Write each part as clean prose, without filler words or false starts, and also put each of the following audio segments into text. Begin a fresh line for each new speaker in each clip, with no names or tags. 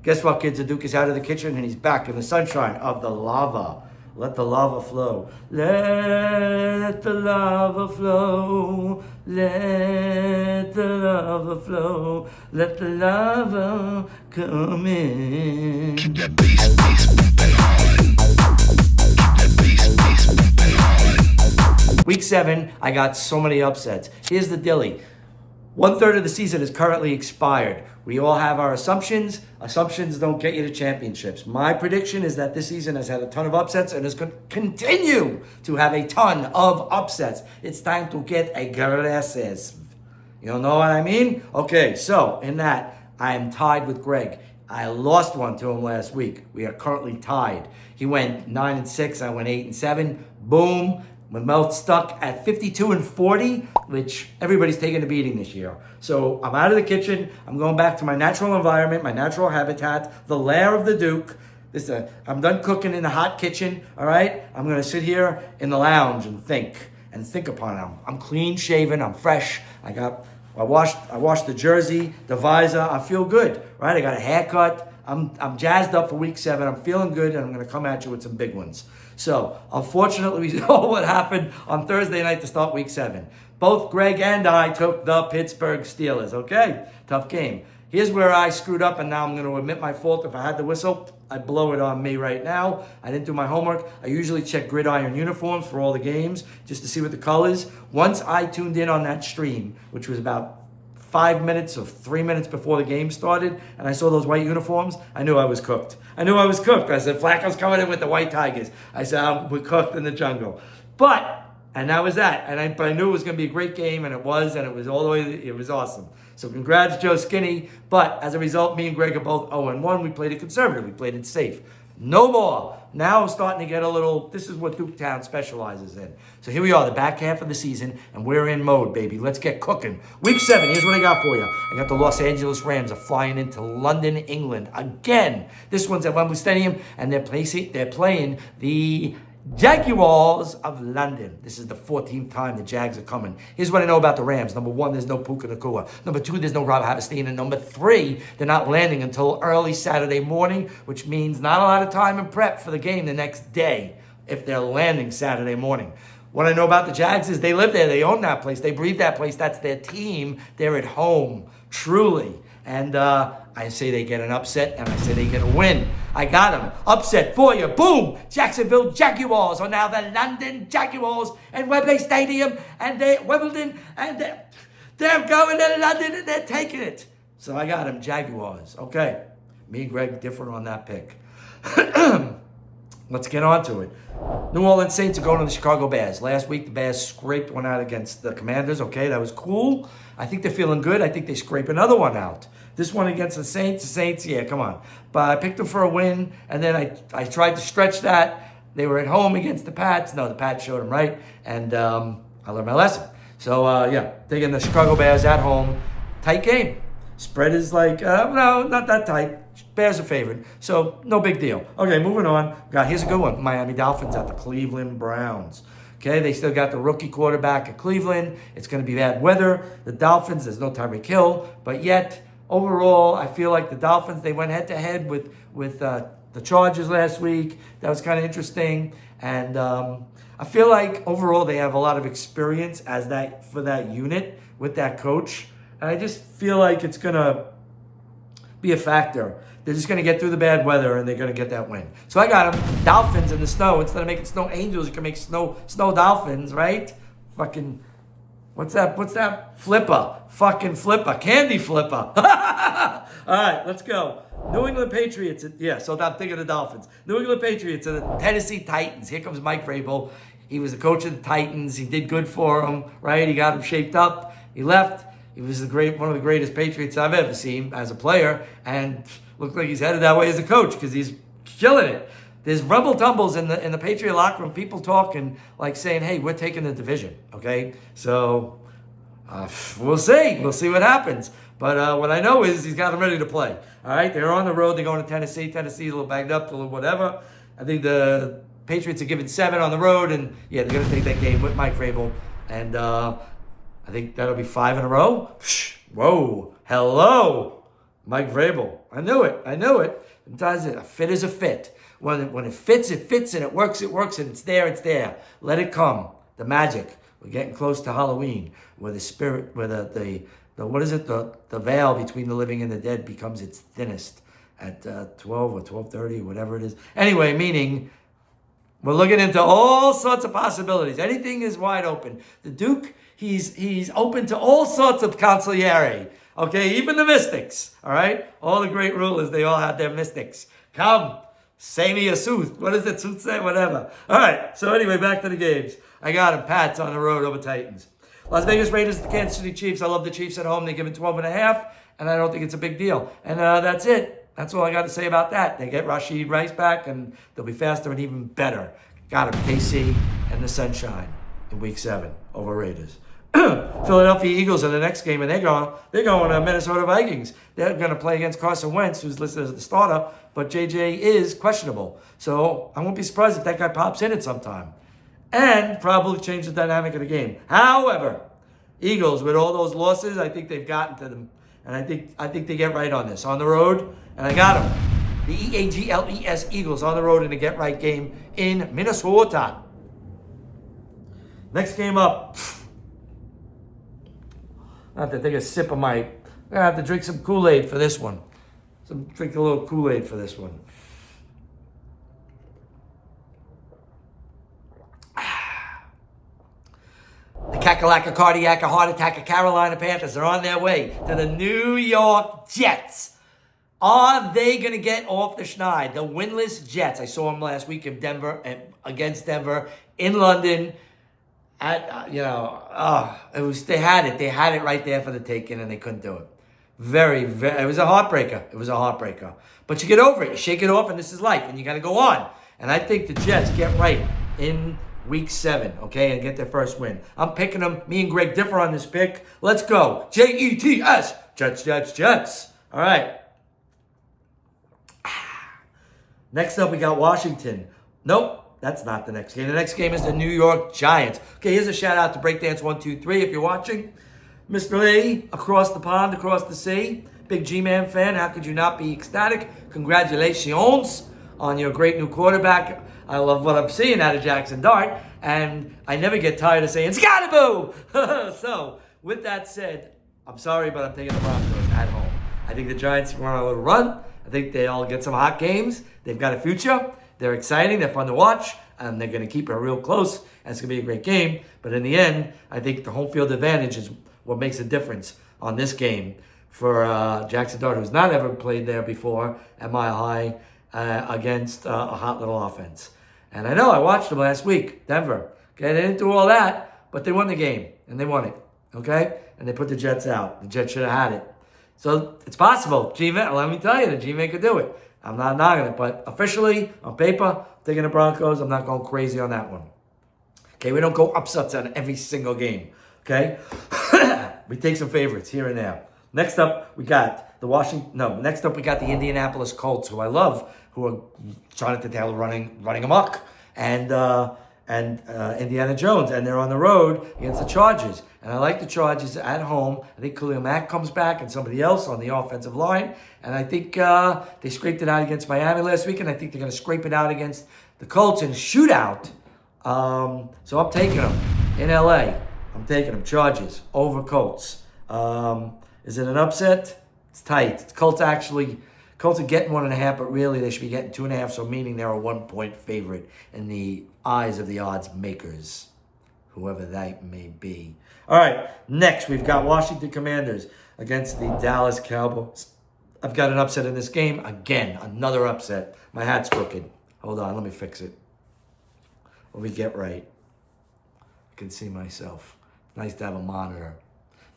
Guess what, kids? The Duke is out of the kitchen and he's back in the sunshine of the lava. Let the lava flow. Let the lava flow. Let the lava flow. Let the lava come in. Keep that bass moving hard. Keep that bass moving hard. Week 7, I got so many upsets. Here's the dilly. 1/3 of the season is currently expired. We all have our assumptions. Assumptions don't get you to championships. My prediction is that this season has had a ton of upsets and is going to continue to have a ton of upsets. It's time to get aggressive. You know what I mean? Okay, so in that, I am tied with Greg. I lost one to him last week. We are currently tied. He went 9-6. I went 8-7. Boom. We're both stuck at 52-40, which everybody's taking a beating this year. So I'm out of the kitchen. I'm going back to my natural environment, my natural habitat, the lair of the Duke. I'm done cooking in the hot kitchen, all right? I'm going to sit here in the lounge and think upon it. I'm clean shaven. I'm fresh. I washed the jersey, the visor. I feel good, right? I got a haircut. I'm jazzed up for week 7. I'm feeling good, and I'm going to come at you with some big ones. So, unfortunately, we know what happened on Thursday night to start week 7. Both Greg and I took the Pittsburgh Steelers, okay? Tough game. Here's where I screwed up, and now I'm going to admit my fault. If I had the whistle, I'd blow it on me right now. I didn't do my homework. I usually check gridiron uniforms for all the games just to see what the colors. Once I tuned in on that stream, which was about 5 minutes or 3 minutes before the game started, and I saw those white uniforms, I knew I was cooked. I said, Flacco's coming in with the white Tigers. I said, we're cooked in the jungle. And that was that. But I knew it was going to be a great game, and it was all the way, it was awesome. So congrats, Joe Skinny. But as a result, me and Greg are both 0-1. We played it conservative. We played it safe. No more. Now I'm starting to get a little, this is what Duketown specializes in. So here we are, the back half of the season, and we're in mode, baby. Let's get cooking. Week 7, here's what I got for you. I got the Los Angeles Rams are flying into London, England. Again, this one's at Wembley Stadium, and they're playing the Jaguars of London. This is the 14th time the Jags are coming. Here's what I know about the Rams. Number 1, there's no Puka Nacua. Number 2, there's no Rob Havestein. And number 3, they're not landing until early Saturday morning, which means not a lot of time in prep for the game the next day if they're landing Saturday morning. What I know about the Jags is they live there. They own that place. They breathe that place. That's their team. They're at home, truly. And I say they get an upset, and I say they get a win. I got them. Upset for you. Boom! Jacksonville Jaguars are now the London Jaguars in Wembley Stadium, and Wimbledon, and they're going to London, and they're taking it. So I got them, Jaguars. Okay. Me and Greg different on that pick. Let's get on to it. New Orleans Saints are going to the Chicago Bears. Last week, the Bears scraped one out against the Commanders. Okay, that was cool. I think they're feeling good. I think they scrape another one out. This one against the Saints, yeah, come on. But I picked them for a win, and then I tried to stretch that. They were at home against the Pats. No, the Pats showed them right, and I learned my lesson. So, yeah, taking the Chicago Bears at home. Tight game. Spread is like, no, not that tight. Bears are favored, so no big deal. Okay, moving on. Here's a good one. Miami Dolphins at the Cleveland Browns. Okay, they still got the rookie quarterback at Cleveland. It's going to be bad weather. The Dolphins, there's no Tyreek Hill, but yet, overall, I feel like the Dolphins, they went head-to-head with the Chargers last week. That was kind of interesting. And I feel like, overall, they have a lot of experience for that unit with that coach. And I just feel like it's going to be a factor. They're just going to get through the bad weather, and they're going to get that win. So I got them. Dolphins in the snow. Instead of making snow angels, you can make snow dolphins, right? Fucking, what's that? Flipper. Fucking flipper. Candy flipper. All right, let's go. New England Patriots. So I'm thinking of the Dolphins. New England Patriots and the Tennessee Titans. Here comes Mike Vrabel. He was the coach of the Titans. He did good for them, right? He got them shaped up. He left. He was one of the greatest Patriots I've ever seen as a player, and looked like he's headed that way as a coach because he's killing it. There's rumble tumbles in the Patriot locker room. People talking like saying, "Hey, we're taking the division." Okay, so we'll see. We'll see what happens. But what I know is he's got them ready to play. All right, they're on the road. They're going to Tennessee. Tennessee's a little banged up, a little whatever. I think the Patriots are giving 7 on the road, and yeah, they're going to take that game with Mike Vrabel, and I think that'll be 5 in a row. Whoa, hello. Mike Vrabel. I knew it. Sometimes a fit is a fit. When it fits, and it works, and it's there. Let it come. The magic. We're getting close to Halloween, where the spirit, where the veil between the living and the dead becomes its thinnest at 12 or 12:30, whatever it is. Anyway, meaning we're looking into all sorts of possibilities. Anything is wide open. The Duke, he's open to all sorts of consigliere. Okay, even the mystics. All right, all the great rulers, they all had their mystics. Come, say me a sooth. What does it sooth say? Whatever. All right. So anyway, back to the games. I got him. Pats on the road over Titans. Las Vegas Raiders, the Kansas City Chiefs. I love the Chiefs at home. They give it 12.5, and I don't think it's a big deal. And that's it. That's all I got to say about that. They get Rashid Rice back, and they'll be faster and even better. Got him. KC and the Sunshine in Week 7 over Raiders. Philadelphia Eagles in the next game, and they're going to Minnesota Vikings. They're going to play against Carson Wentz, who's listed as the starter, but JJ is questionable. So I won't be surprised if that guy pops in at some time. And probably change the dynamic of the game. However, Eagles, with all those losses, I think they've gotten to them. And I think they get right on this. On the road, and I got them. The Eagles, Eagles on the road in a get-right game in Minnesota. Next game up. I have to take a sip of I'm going to have to drink some Kool-Aid for this one. Drink a little Kool-Aid for this one. The Kakalaka Cardiac Heart Attack of Carolina Panthers are on their way to the New York Jets. Are they going to get off the schneid? The winless Jets. I saw them last week in Denver, against Denver, in London. They had it right there for the taking, and they couldn't do it. It was a heartbreaker. But you get over it, you shake it off, and this is life, and you got to go on. And I think the Jets get right in Week 7, okay, and get their first win. I'm picking them. Me and Greg differ on this pick. Let's go. Jets. Jets. All right. Next up, we got Washington. Nope. That's not the next game. The next game is the New York Giants. Okay, here's a shout out to Breakdance123 if you're watching. Mr. Lee, across the pond, across the sea. Big G-Man fan. How could you not be ecstatic? Congratulations on your great new quarterback. I love what I'm seeing out of Jackson Dart. And I never get tired of saying, Scottaboo! So, with that said, I'm sorry, but I'm taking the Broncos at home. I think the Giants run a little run. I think they all get some hot games. They've got a future. They're exciting. They're fun to watch. And they're going to keep it real close. And it's going to be a great game. But in the end, I think the home field advantage is what makes a difference on this game for Jackson Dart, who's not ever played there before at Mile High against a hot little offense. And I know I watched them last week, Denver. Okay, they didn't do all that, but they won the game. And they won it. Okay? And they put the Jets out. The Jets should have had it. So it's possible. G-Man, let me tell you, the G-Man could do it. I'm not knocking it, but officially, on paper, taking the Broncos, I'm not going crazy on that one. Okay, we don't go upsets on every single game. Okay? We take some favorites here and there. Next up, we got the Indianapolis Colts, who I love, who are Jonathan Taylor running amok, and Indiana Jones, and they're on the road against the Chargers. And I like the Chargers at home. I think Khalil Mack comes back and somebody else on the offensive line. And I think they scraped it out against Miami last week, and I think they're going to scrape it out against the Colts in a shootout. So I'm taking them in LA. I'm taking them Chargers over Colts. Is it an upset? It's tight. Colts are getting 1.5, but really they should be getting 2.5, so meaning they're a 1-point favorite in the eyes of the odds makers, whoever that may be. All right, next we've got Washington Commanders against the Dallas Cowboys. I've got an upset in this game. Again, another upset. My hat's crooked. Hold on, let me fix it. Let me get right. I can see myself. Nice to have a monitor.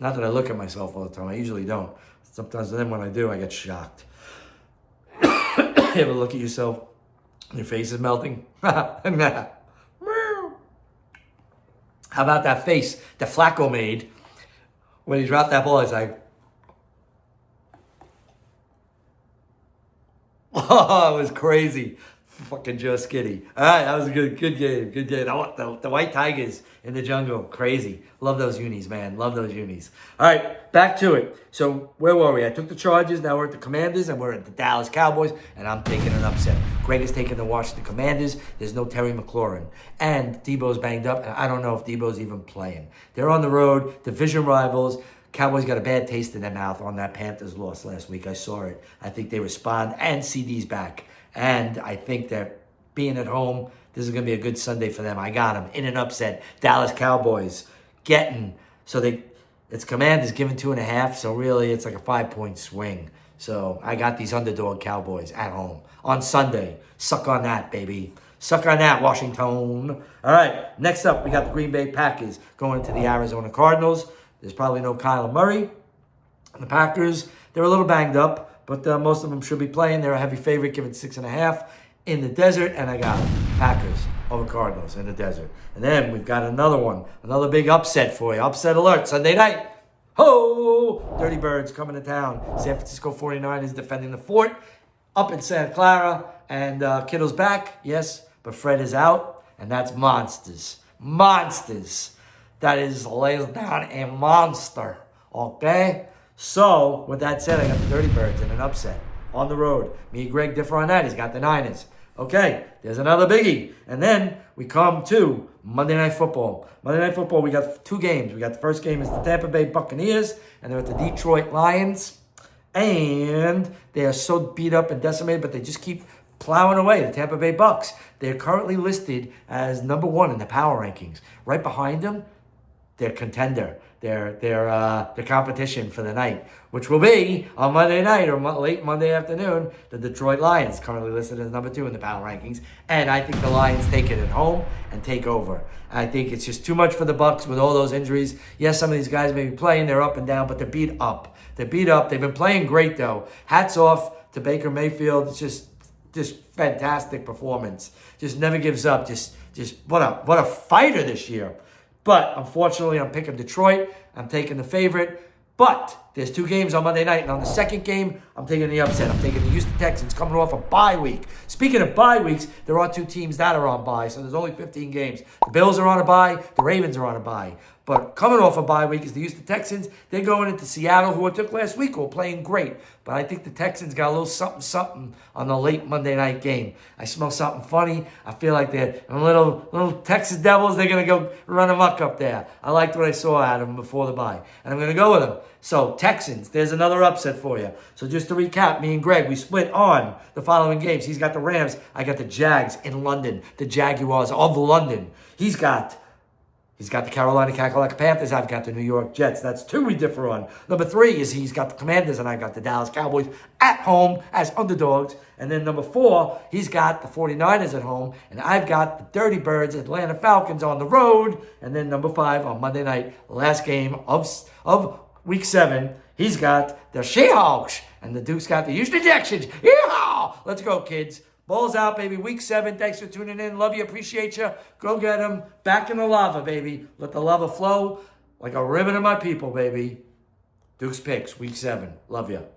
Not that I look at myself all the time. I usually don't. Sometimes then when I do, I get shocked. You ever look at yourself? Your face is melting? How about that face that Flacco made when he dropped that ball? He's like, oh, it was crazy. Fucking Joe Skitty. All right, that was a good game. Good game. The White Tigers in the jungle. Crazy. Love those unis, man. Love those unis. All right, back to it. So where were we? I took the Chargers. Now we're at the Commanders, and we're at the Dallas Cowboys, and I'm taking an upset. Greg is taking the Washington Commanders. There's no Terry McLaurin. And Debo's banged up, and I don't know if Debo's even playing. They're on the road, division rivals. Cowboys got a bad taste in their mouth on that Panthers loss last week. I saw it. I think they respond, and CD's back. And I think that being at home, this is going to be a good Sunday for them. I got them in an upset. Dallas Cowboys it's Commanders given 2.5, so really it's like a 5-point swing. So I got these underdog Cowboys at home on Sunday. Suck on that, baby. Suck on that, Washington. All right, next up, we got the Green Bay Packers going into the Arizona Cardinals. There's probably no Kyler Murray. The Packers, they're a little banged up, but most of them should be playing. They're a heavy favorite, given 6.5 in the desert, and I got them. Packers over Cardinals in the desert. And then we've got another one, another big upset for you. Upset alert, Sunday night. Ho! Dirty Birds coming to town. San Francisco 49ers defending the fort up in Santa Clara. And Kittle's back, yes, but Fred is out, and that's monsters. Monsters. That is lays down a monster, okay? So, with that said, I got the Dirty Birds in an upset on the road. Me and Greg differ on that. He's got the Niners. Okay, there's another biggie. And then we come to Monday Night Football. Monday Night Football, we got 2 games. We got the first game is the Tampa Bay Buccaneers, and they're at the Detroit Lions. And they are so beat up and decimated, but they just keep plowing away. The Tampa Bay Bucks. They're currently listed as number 1 in the power rankings. Right behind them, their contender, their competition for the night, which will be on Monday night or late Monday afternoon, the Detroit Lions, currently listed as number 2 in the power rankings. And I think the Lions take it at home and take over. I think it's just too much for the Bucks with all those injuries. Yes, some of these guys may be playing, they're up and down, but they're beat up. They're beat up. They've been playing great, though. Hats off to Baker Mayfield. It's just fantastic performance. Just never gives up. Just what a fighter this year. But unfortunately, I'm picking Detroit. I'm taking the favorite. But there's 2 games on Monday night. And on the second game, I'm taking the upset. I'm taking the Houston Texans coming off a bye week. Speaking of bye weeks, there are 2 teams that are on bye. So there's only 15 games. The Bills are on a bye. The Ravens are on a bye. But coming off a bye week is the Houston Texans. They're going into Seattle, who I took last week, who are playing great. But I think the Texans got a little something on the late Monday night game. I smell something funny. I feel like they're little Texas Devils. They're going to go run amok up there. I liked what I saw out of them before the bye. And I'm going to go with them. So, Texans, there's another upset for you. So, just to recap, me and Greg, we split on the following games. He's got the Rams. I got the Jags in London. The Jaguars of London. He's got the Carolina Cackalack Panthers. I've got the New York Jets. That's 2 we differ on. Number 3 is he's got the Commanders, and I've got the Dallas Cowboys at home as underdogs. And then number 4, he's got the 49ers at home, and I've got the Dirty Birds, Atlanta Falcons on the road. And then number 5 on Monday night, last game of Week 7, he's got the Seahawks, and the Duke's got the Houston Texans. Yeehaw! Let's go, kids. Balls out, baby. Week 7. Thanks for tuning in. Love you. Appreciate you. Go get them. Back in the lava, baby. Let the lava flow like a river to my people, baby. Duke's Picks, Week 7. Love you.